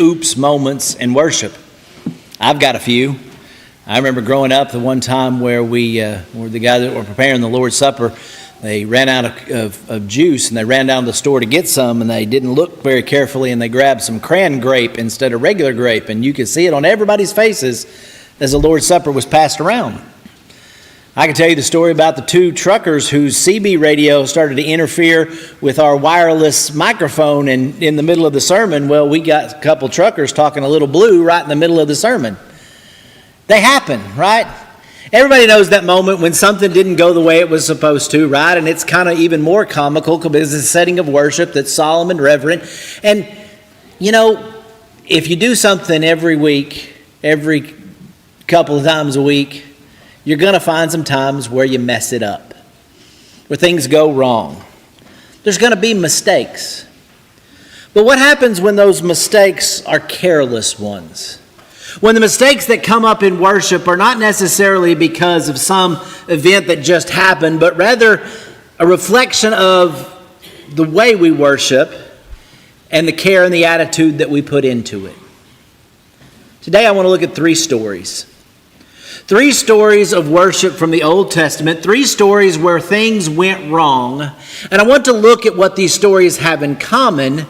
oops moments in worship? I've got a few. I remember growing up the one time where where the guys that were preparing the Lord's Supper, they ran out of juice and they ran down to the store to get some, and they didn't look very carefully and they grabbed some cran grape instead of regular grape, and you could see it on everybody's faces as the Lord's Supper was passed around. I can tell you the story about the two truckers whose CB radio started to interfere with our wireless microphone, and in the middle of the sermon, well, we got a couple truckers talking a little blue right in the middle of the sermon. They happen, right? Everybody knows that moment when something didn't go the way it was supposed to, right? And it's kind of even more comical because it's a setting of worship that's solemn and reverent. And, you know, if you do something every week, every couple of times a week, you're going to find some times where you mess it up, where things go wrong. There's going to be mistakes. But what happens when those mistakes are careless ones? When the mistakes that come up in worship are not necessarily because of some event that just happened, but rather a reflection of the way we worship and the care and the attitude that we put into it. Today I want to look at three stories. Three stories of worship from the Old Testament, three stories where things went wrong. And I want to look at what these stories have in common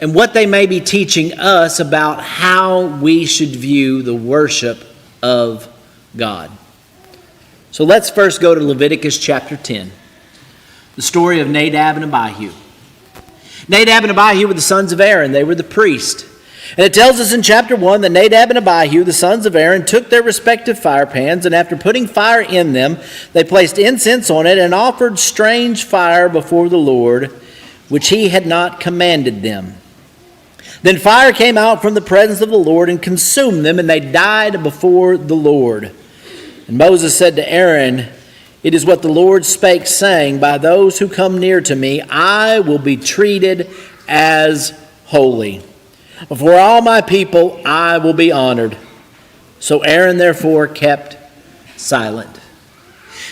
and what they may be teaching us about how we should view the worship of God. So let's first go to Leviticus chapter 10, the story of Nadab and Abihu. Nadab and Abihu were the sons of Aaron. They were the priest. And it tells us in chapter 1 that Nadab and Abihu, the sons of Aaron, took their respective fire pans, and after putting fire in them, they placed incense on it and offered strange fire before the Lord, which he had not commanded them. Then fire came out from the presence of the Lord and consumed them, and they died before the Lord. And Moses said to Aaron, "It is what the Lord spake, saying, by those who come near to me, I will be treated as holy. Before all my people, I will be honored." So Aaron therefore kept silent.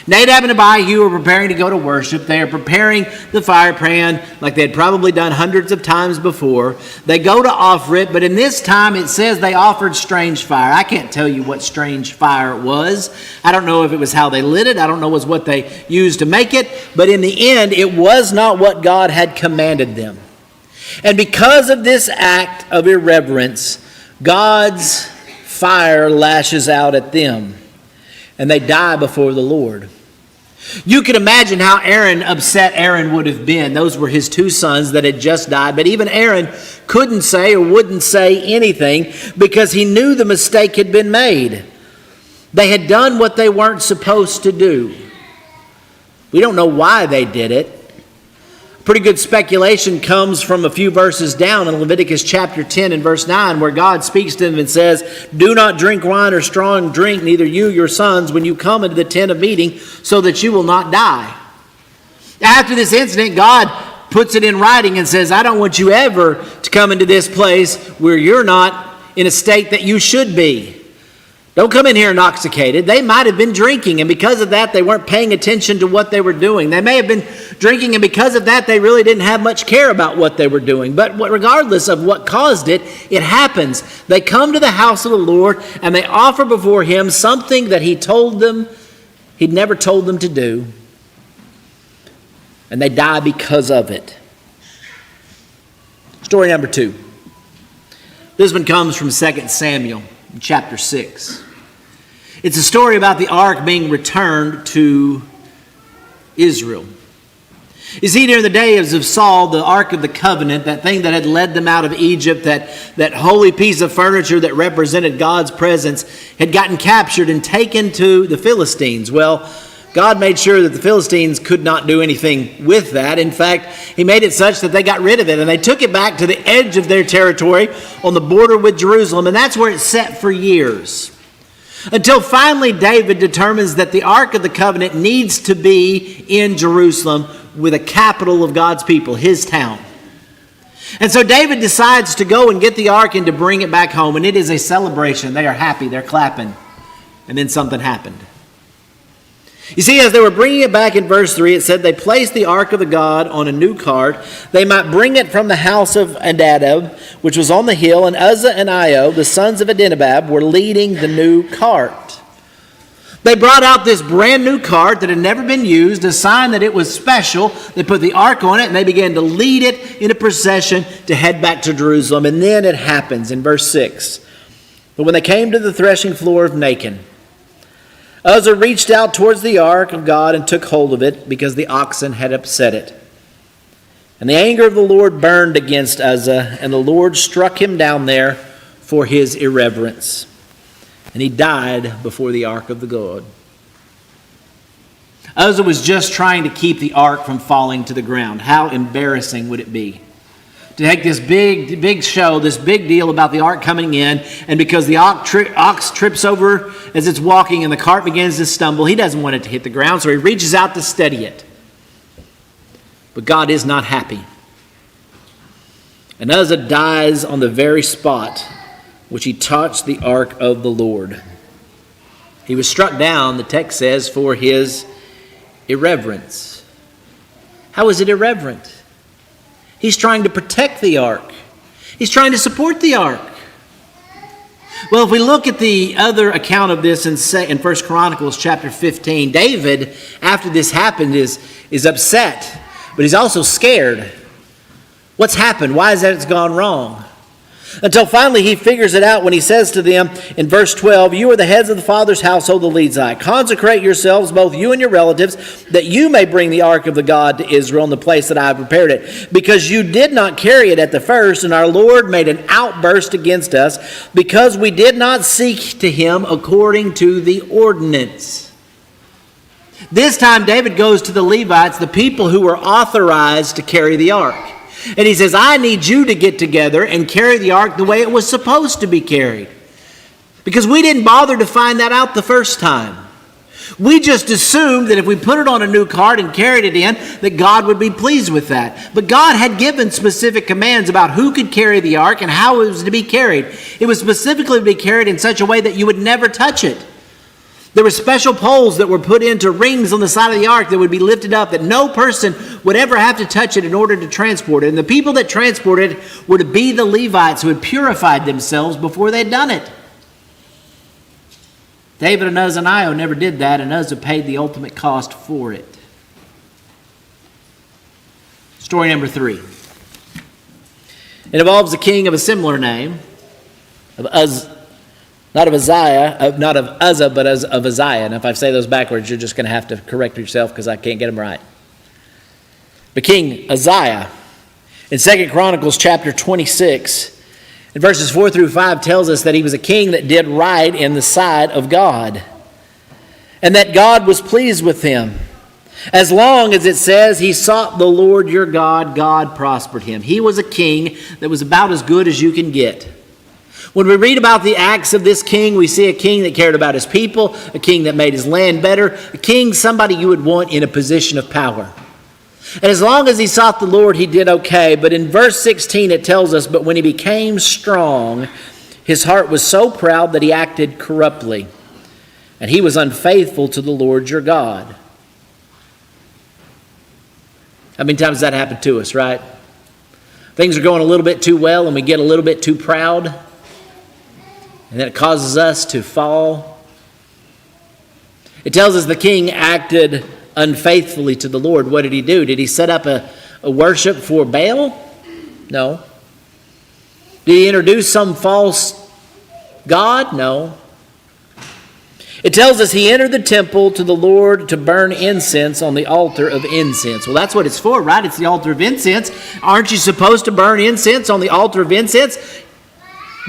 Nadab and Abihu are preparing to go to worship. They are preparing the fire pan like they had probably done hundreds of times before. They go to offer it, but in this time it says they offered strange fire. I can't tell you what strange fire it was. I don't know if it was how they lit it. I don't know if it was what they used to make it. But in the end, it was not what God had commanded them. And because of this act of irreverence, God's fire lashes out at them, and they die before the Lord. You can imagine how upset Aaron would have been. Those were his two sons that had just died, but even Aaron couldn't say or wouldn't say anything because he knew the mistake had been made. They had done what they weren't supposed to do. We don't know why they did it. Pretty good speculation comes from a few verses down in Leviticus chapter 10 and verse 9, where God speaks to them and says, "Do not drink wine or strong drink, neither you, your sons, when you come into the tent of meeting, so that you will not die." After this incident, God puts it in writing and says, "I don't want you ever to come into this place where you're not in a state that you should be. Don't come in here intoxicated." They might have been drinking, and because of that, they weren't paying attention to what they were doing. They may have been drinking, and because of that, they really didn't have much care about what they were doing. But regardless of what caused it, it happens. They come to the house of the Lord, and they offer before him something that he told them he'd never told them to do. And they die because of it. Story number 2. This one comes from 2 Samuel chapter 6. It's a story about the ark being returned to Israel. You see, during the days of Saul, the Ark of the Covenant, that thing that had led them out of Egypt, that holy piece of furniture that represented God's presence, had gotten captured and taken to the Philistines. Well, God made sure that the Philistines could not do anything with that. In fact, he made it such that they got rid of it, and they took it back to the edge of their territory on the border with Jerusalem, and that's where it sat for years. Until finally David determines that the Ark of the Covenant needs to be in Jerusalem with a capital of God's people, his town. And so David decides to go and get the ark and to bring it back home. And it is a celebration. They are happy. They're clapping. And then something happened. You see, as they were bringing it back in verse 3, it said they placed the ark of the God on a new cart. They might bring it from the house of Abinadab, which was on the hill, and Uzzah and Io, the sons of Abinadab, were leading the new cart. They brought out this brand new cart that had never been used, a sign that it was special. They put the ark on it, and they began to lead it in a procession to head back to Jerusalem. And then it happens in verse 6. But when they came to the threshing floor of Nacon, Uzzah reached out towards the ark of God and took hold of it, because the oxen had upset it. And the anger of the Lord burned against Uzzah, and the Lord struck him down there for his irreverence. And he died before the ark of the God. Uzzah was just trying to keep the ark from falling to the ground. How embarrassing would it be to take this big show, this big deal about the ark coming in, and because the ox trips over as it's walking and the cart begins to stumble, he doesn't want it to hit the ground, so he reaches out to steady it. But God is not happy. And Uzzah dies on the very spot which he touched the ark of the Lord. He was struck down, the text says, for his irreverence. How is it irreverent? He's trying to protect the ark. He's trying to support the ark. Well, if we look at the other account of this in 1 Chronicles chapter 15, David, after this happened, is upset, but he's also scared. What's happened? Why is that it's gone wrong? Until finally he figures it out when he says to them in verse 12, "You are the heads of the father's household, the Levites. Consecrate yourselves, both you and your relatives, that you may bring the ark of the God to Israel in the place that I have prepared it. Because you did not carry it at the first, and our Lord made an outburst against us, because we did not seek to him according to the ordinance." This time David goes to the Levites, the people who were authorized to carry the ark. And he says, I need you to get together and carry the ark the way it was supposed to be carried. Because we didn't bother to find that out the first time. We just assumed that if we put it on a new cart and carried it in, that God would be pleased with that. But God had given specific commands about who could carry the ark and how it was to be carried. It was specifically to be carried in such a way that you would never touch it. There were special poles that were put into rings on the side of the ark that would be lifted up, that no person would ever have to touch it in order to transport it. And the people that transported it were to be the Levites who had purified themselves before they'd done it. David and Uzzah and Io never did that, and Uzzah paid the ultimate cost for it. Story number 3. It involves a king of a similar name, of Uzzah. Not of Uzzah, but of Uzziah. And if I say those backwards, you're just going to have to correct yourself because I can't get them right. But King Uzziah, in 2 Chronicles chapter 26, in verses 4 through 5, tells us that he was a king that did right in the sight of God, and that God was pleased with him. As long as it says he sought the Lord your God, God prospered him. He was a king that was about as good as you can get. When we read about the acts of this king, we see a king that cared about his people, a king that made his land better, a king, somebody you would want in a position of power. And as long as he sought the Lord, he did okay. But in verse 16, it tells us, but when he became strong, his heart was so proud that he acted corruptly, and he was unfaithful to the Lord your God. How many times has that happened to us, right? Things are going a little bit too well, and we get a little bit too proud. And then it causes us to fall. It tells us the king acted unfaithfully to the Lord. What did he do? Did he set up a worship for Baal? No. Did he introduce some false god? No. It tells us he entered the temple to the Lord to burn incense on the altar of incense. Well, that's what it's for, right? It's the altar of incense. Aren't you supposed to burn incense on the altar of incense?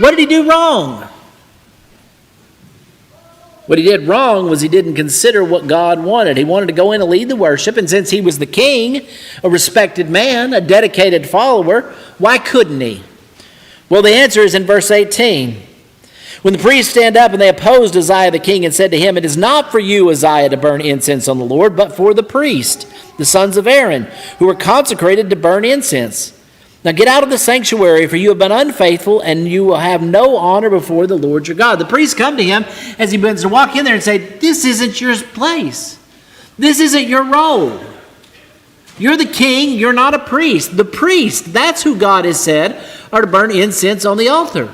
What did he do wrong? What he did wrong was he didn't consider what God wanted. He wanted to go in and lead the worship, and since he was the king, a respected man, a dedicated follower, why couldn't he? Well, the answer is in verse 18. When the priests stand up and they opposed Uzziah the king and said to him, "It is not for you, Uzziah, to burn incense on the Lord, but for the priest, the sons of Aaron, who are consecrated to burn incense. Now get out of the sanctuary, for you have been unfaithful, and you will have no honor before the Lord your God." The priests come to him as he begins to walk in there and say, "This isn't your place. This isn't your role. You're the king, you're not a priest. The priest, that's who God has said, are to burn incense on the altar.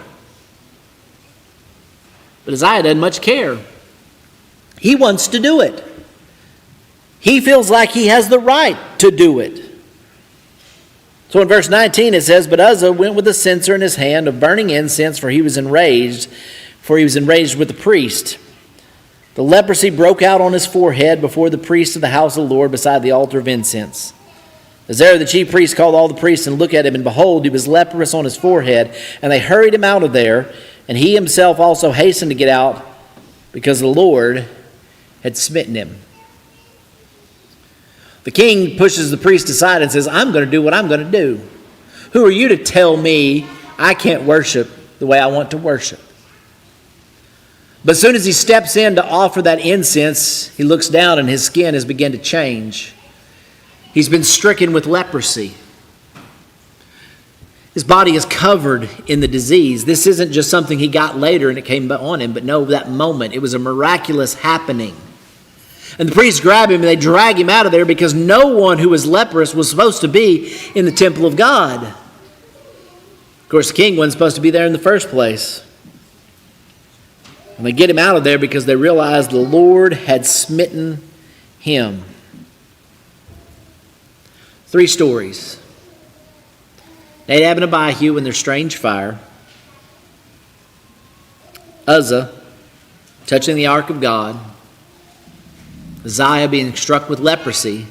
But Uzziah doesn't much care. He wants to do it. He feels like he has the right to do it. So in verse 19 it says, "But Uzzah went with a censer in his hand of burning incense, for he was enraged with the priest. The leprosy broke out on his forehead before the priest of the house of the Lord beside the altar of incense. Azariah the chief priest called all the priests and looked at him, and behold, he was leprous on his forehead. And they hurried him out of there, and he himself also hastened to get out, because the Lord had smitten him." The king pushes the priest aside and says, "I'm going to do what I'm going to do. Who are you to tell me I can't worship the way I want to worship?" But as soon as he steps in to offer that incense, he looks down and his skin has begun to change. He's been stricken with leprosy. His body is covered in the disease. This isn't just something he got later and it came on him, but no, that moment, it was a miraculous happening. And the priests grab him and they drag him out of there because no one who was leprous was supposed to be in the temple of God. Of course, the king wasn't supposed to be there in the first place. And they get him out of there because they realize the Lord had smitten him. 3 stories. Nadab and Abihu and their strange fire. Uzzah touching the ark of God. Uzziah being struck with leprosy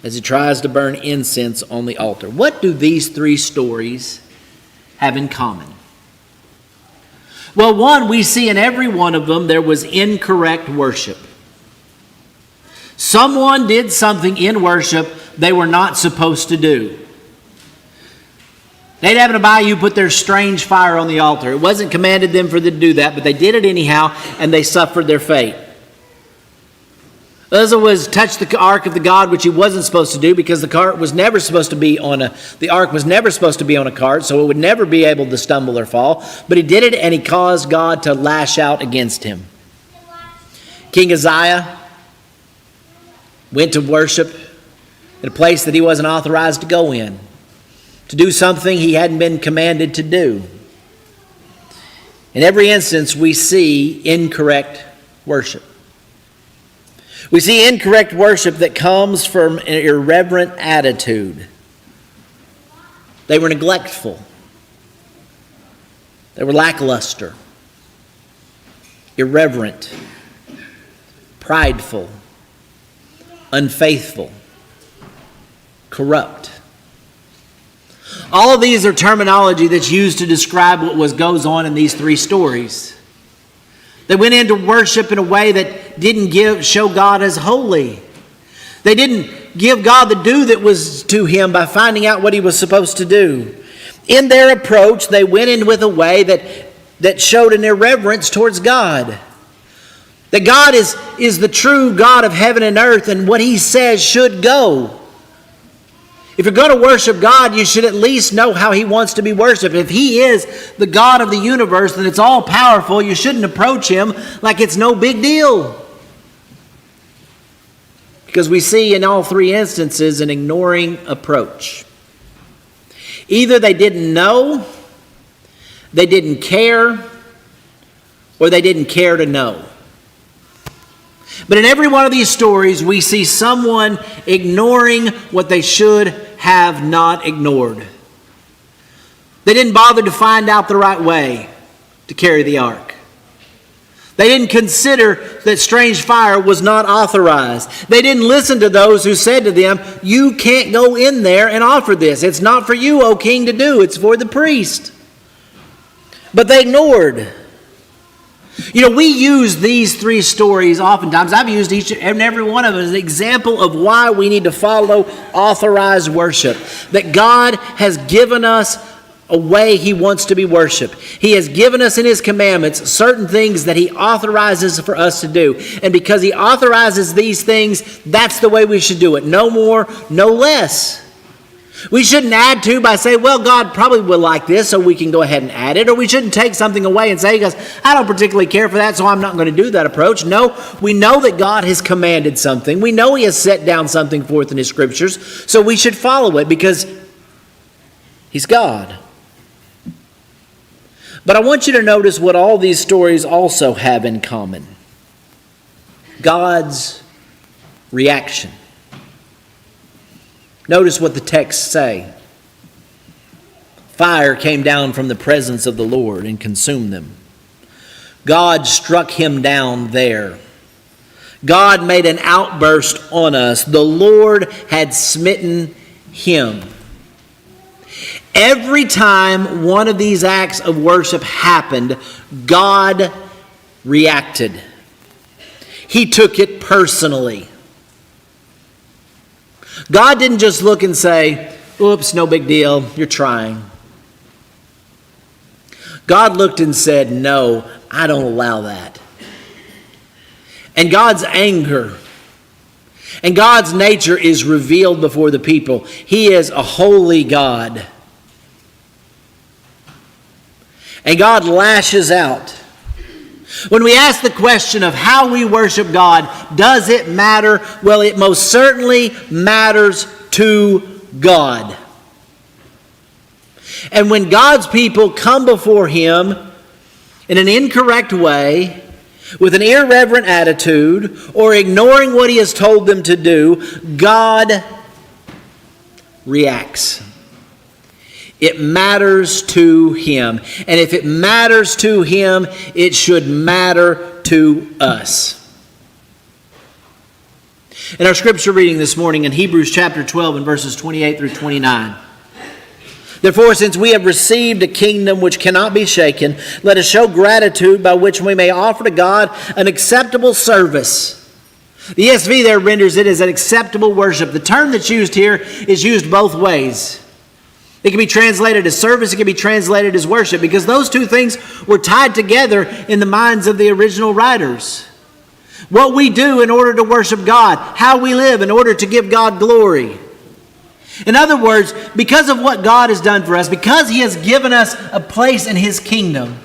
as he tries to burn incense on the altar. What do these 3 stories have in common? Well, one, we see in every one of them there was incorrect worship. Someone did something in worship they were not supposed to do. Nadab and Abihu put their strange fire on the altar. It wasn't commanded them for them to do that, but they did it anyhow, and they suffered their fate. Uzzah touched the ark of the God, which he wasn't supposed to do because the ark was never supposed to be on a cart, so it would never be able to stumble or fall. But he did it, and he caused God to lash out against him. King Uzziah went to worship in a place that he wasn't authorized to go in, to do something he hadn't been commanded to do. In every instance, we see incorrect worship. We see incorrect worship that comes from an irreverent attitude. They were neglectful. They were lackluster, irreverent, prideful, unfaithful, corrupt. All of these are terminology that's used to describe what goes on in these 3 stories. They went into worship in a way that didn't show God as holy. They didn't give God the due that was to him by finding out what he was supposed to do. In their approach, they went in with a way that showed an irreverence towards God. That God is the true God of heaven and earth, and what he says should go. If you're going to worship God, you should at least know how he wants to be worshiped. If he is the God of the universe and it's all powerful, you shouldn't approach him like it's no big deal. Because we see in all 3 instances an ignoring approach. Either they didn't know, they didn't care, or they didn't care to know. But in every one of these stories, we see someone ignoring what they should have not ignored. They didn't bother to find out the right way to carry the ark. They didn't consider that strange fire was not authorized. They didn't listen to those who said to them, "You can't go in there and offer this. It's not for you, O king, to do. It's for the priest." But they ignored. You know, we use these 3 stories oftentimes. I've used each and every one of them as an example of why we need to follow authorized worship. That God has given us a way he wants to be worshiped. He has given us in his commandments certain things that he authorizes for us to do. And because he authorizes these things, that's the way we should do it. No more, no less. We shouldn't add to by saying, well, God probably will like this, so we can go ahead and add it. Or we shouldn't take something away and say, because I don't particularly care for that, so I'm not going to do that approach. No, we know that God has commanded something. We know He has set down something forth in His Scriptures, so we should follow it because He's God. But I want you to notice what all these stories also have in common. God's reaction. Notice what the texts say. Fire came down from the presence of the Lord and consumed them. God struck him down there. God made an outburst on us. The Lord had smitten him. Every time one of these acts of worship happened, God reacted. He took it personally. God didn't just look and say, oops, no big deal, you're trying. God looked and said, no, I don't allow that. And God's anger and God's nature is revealed before the people. He is a holy God. And God lashes out. When we ask the question of how we worship God, does it matter? Well, it most certainly matters to God. And when God's people come before Him in an incorrect way, with an irreverent attitude, or ignoring what He has told them to do, God reacts. It matters to Him. And if it matters to Him, it should matter to us. In our scripture reading this morning in Hebrews chapter 12 and verses 28 through 29. Therefore, since we have received a kingdom which cannot be shaken, let us show gratitude by which we may offer to God an acceptable service. The ESV there renders it as an acceptable worship. The term that's used here is used both ways. It can be translated as service, it can be translated as worship, because those two things were tied together in the minds of the original writers. What we do in order to worship God, how we live in order to give God glory. In other words, because of what God has done for us, because He has given us a place in His kingdom,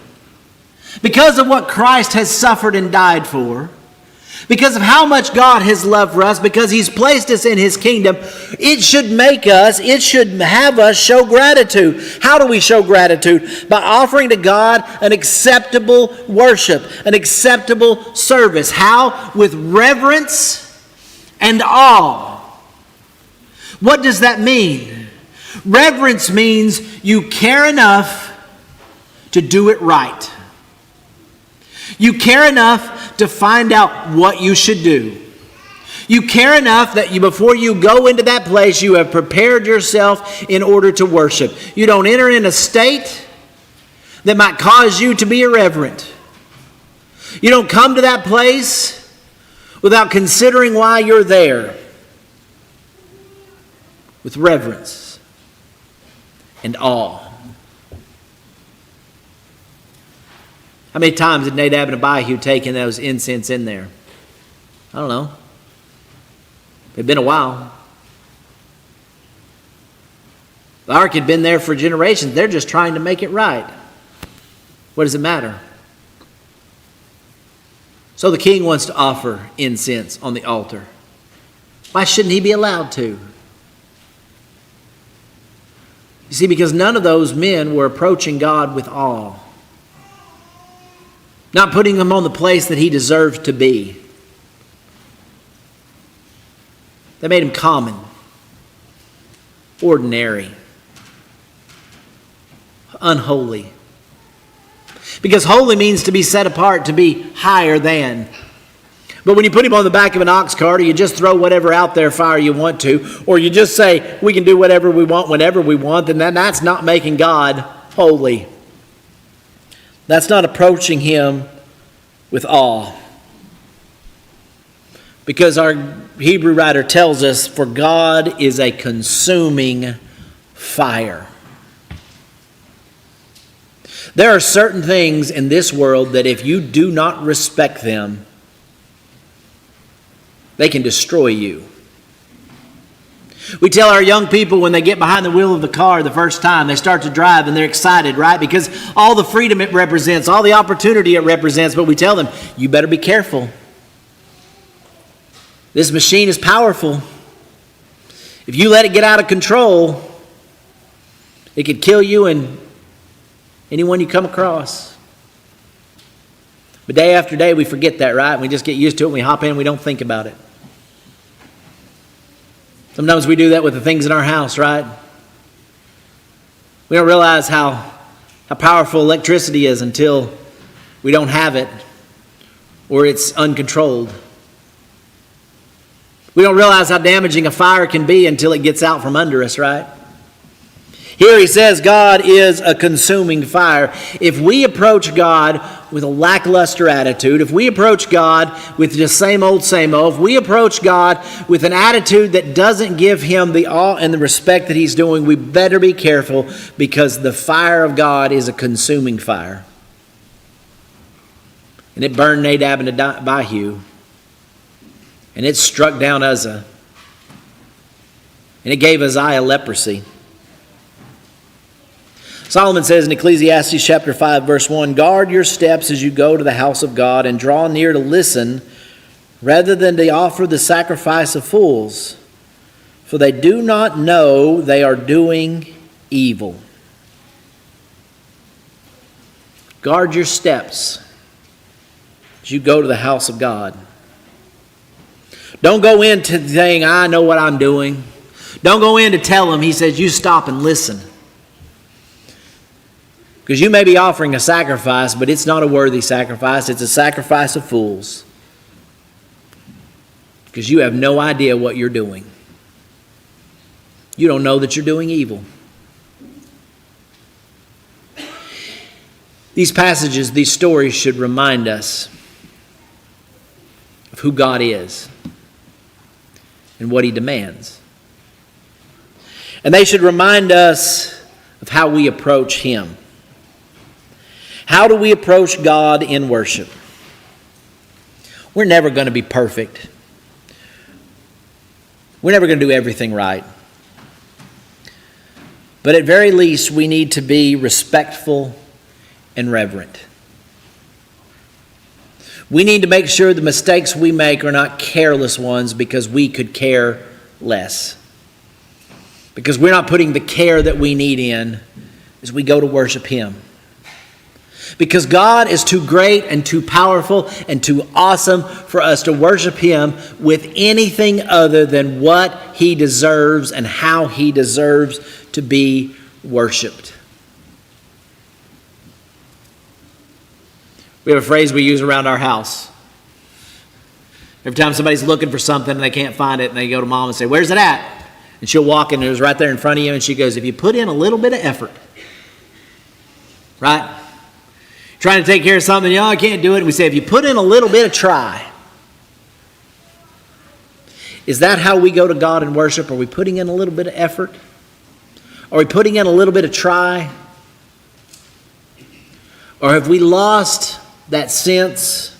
because of what Christ has suffered and died for, because of how much God has loved for us, because He's placed us in His kingdom, it should have us show gratitude. How do we show gratitude? By offering to God an acceptable worship, an acceptable service. How? With reverence and awe. What does that mean? Reverence means you care enough to do it right. You care enough to find out what you should do. You care enough that before you go into that place, you have prepared yourself in order to worship. You don't enter in a state that might cause you to be irreverent. You don't come to that place without considering why you're there. With reverence and awe. How many times did Nadab and Abihu take in those incense in there? I don't know. It's been a while. The ark had been there for generations. They're just trying to make it right. What does it matter? So the king wants to offer incense on the altar. Why shouldn't he be allowed to? You see, because none of those men were approaching God with awe. Not putting him on the place that he deserved to be. They made him common, ordinary, unholy. Because holy means to be set apart, to be higher than. But when you put him on the back of an ox cart, or you just throw whatever out there fire you want to, or you just say we can do whatever we want whenever we want, then that's not making God holy. That's not approaching him with awe. Because our Hebrew writer tells us, for God is a consuming fire. There are certain things in this world that if you do not respect them, they can destroy you. We tell our young people when they get behind the wheel of the car the first time, they start to drive and they're excited, right? Because all the freedom it represents, all the opportunity it represents, but we tell them, you better be careful. This machine is powerful. If you let it get out of control, it could kill you and anyone you come across. But day after day, we forget that, right? We just get used to it and we hop in and we don't think about it. Sometimes we do that with the things in our house, right? We don't realize how powerful electricity is until we don't have it or it's uncontrolled. We don't realize how damaging a fire can be until it gets out from under us, right? Here he says God is a consuming fire. If we approach God with a lackluster attitude, if we approach God with just same old, if we approach God with an attitude that doesn't give him the awe and the respect that he's doing, we better be careful, because the fire of God is a consuming fire. And it burned Nadab and Abihu. And it struck down Uzzah. And it gave Uzziah leprosy. Solomon says in Ecclesiastes chapter 5, verse 1, guard your steps as you go to the house of God, and draw near to listen, rather than to offer the sacrifice of fools, for they do not know they are doing evil. Guard your steps as you go to the house of God. Don't go into saying, I know what I'm doing. Don't go in to tell him. He says, you stop and listen. Because you may be offering a sacrifice, but it's not a worthy sacrifice. It's a sacrifice of fools. Because you have no idea what you're doing. You don't know that you're doing evil. These passages, these stories should remind us of who God is and what he demands. And they should remind us of how we approach him. How do we approach God in worship? We're never going to be perfect. We're never going to do everything right. But at very least, we need to be respectful and reverent. We need to make sure the mistakes we make are not careless ones because we could care less. Because we're not putting the care that we need in as we go to worship him. Because God is too great and too powerful and too awesome for us to worship him with anything other than what he deserves and how he deserves to be worshiped. We have a phrase we use around our house. Every time somebody's looking for something and they can't find it, and they go to mom and say, where's it at? And she'll walk in and it's right there in front of you, and she goes, if you put in a little bit of effort, right? Trying to take care of something, I can't do it. And we say, if you put in a little bit of try. Is that how we go to God in worship? Are we putting in a little bit of effort? Are we putting in a little bit of try? Or have we lost that sense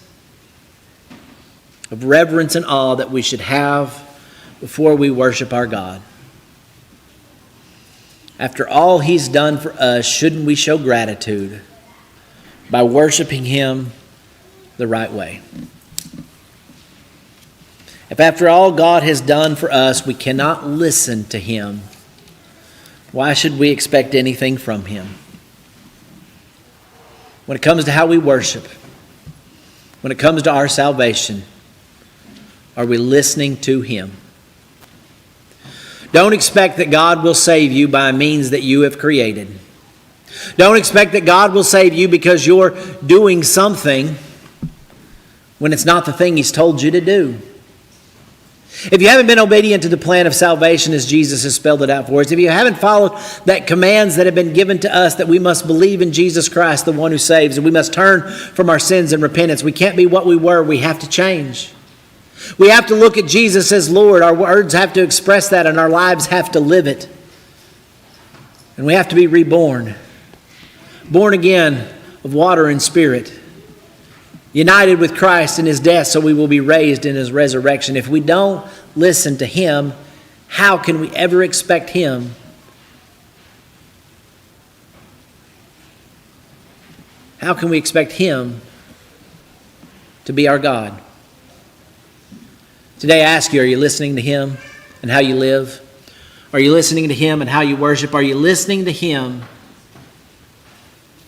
of reverence and awe that we should have before we worship our God? After all he's done for us, shouldn't we show gratitude by worshiping him the right way? If after all God has done for us, we cannot listen to him, why should we expect anything from him? When it comes to how we worship, when it comes to our salvation, are we listening to him? Don't expect that God will save you by means that you have created. Don't expect that God will save you because you're doing something when it's not the thing he's told you to do. If you haven't been obedient to the plan of salvation as Jesus has spelled it out for us, if you haven't followed that commands that have been given to us that we must believe in Jesus Christ, the one who saves, and we must turn from our sins in repentance, we can't be what we were. We have to change. We have to look at Jesus as Lord. Our words have to express that, and our lives have to live it. And we have to be reborn. Born again of water and spirit. United with Christ in his death so we will be raised in his resurrection. If we don't listen to him, how can we ever expect Him to be our God? Today I ask you, are you listening to Him and how you live? Are you listening to Him and how you worship? Are you listening to Him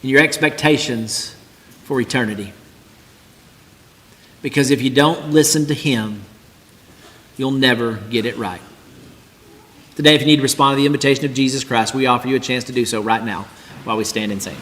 and your expectations for eternity? Because if you don't listen to Him, you'll never get it right. Today, if you need to respond to the invitation of Jesus Christ, we offer you a chance to do so right now while we stand and sing.